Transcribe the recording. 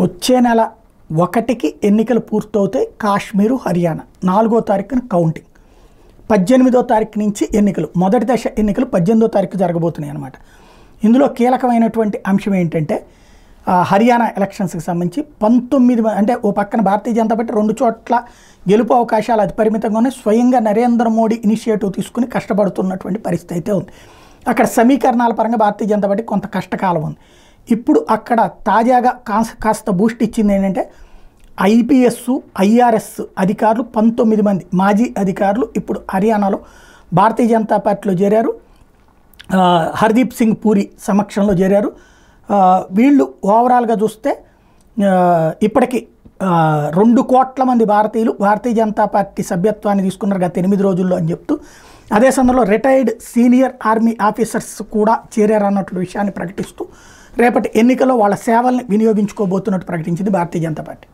వచ్చే నెల 1కి ఎన్నికలు పూర్తవుతాయి. కాశ్మీరు, హర్యానా 4వ తారీఖున కౌంటింగ్. 18వ తారీఖు నుంచి ఎన్నికలు, మొదటి దశ ఎన్నికలు 18వ తారీఖు జరగబోతున్నాయి అన్నమాట. ఇందులో కీలకమైనటువంటి అంశం ఏంటంటే హర్యానా ఎలక్షన్స్కి సంబంధించి 19 అంటే ఓ పక్కన భారతీయ జనతా పార్టీ 2 చోట్ల గెలుపు అవకాశాలు అతి పరిమితంగానే స్వయంగా నరేంద్ర మోడీ ఇనిషియేటివ్ తీసుకుని కష్టపడుతున్నటువంటి పరిస్థితి అయితే ఉంది. అక్కడ సమీకరణాల పరంగా భారతీయ జనతా పార్టీ కొంత కష్టకాలం ఉంది. ఇప్పుడు అక్కడ తాజాగా కాస్త బూస్ట్ ఇచ్చింది ఏంటంటే ఐపీఎస్, ఐఆర్ఎస్ అధికారులు 19 మంది మాజీ అధికారులు ఇప్పుడు హర్యానాలో భారతీయ జనతా పార్టీలో చేరారు. హర్దీప్ సింగ్ పూరి సమక్షంలో చేరారు. వీళ్ళు ఓవరాల్గా చూస్తే ఇప్పటికీ 2 కోట్ల మంది భారతీయులు భారతీయ జనతా పార్టీ సభ్యత్వాన్ని తీసుకున్నారు గత 8 రోజుల్లో అని చెప్తూ, అదే సందర్భంలో రిటైర్డ్ సీనియర్ ఆర్మీ ఆఫీసర్స్ కూడా చేరారన్నటువంటి విషయాన్ని ప్రకటిస్తూ రేపటి ఎన్నికల్లో వాళ్ళ సేవల్ని వినియోగించుకోబోతున్నట్టు ప్రకటించింది భారతీయ జనతా పార్టీ.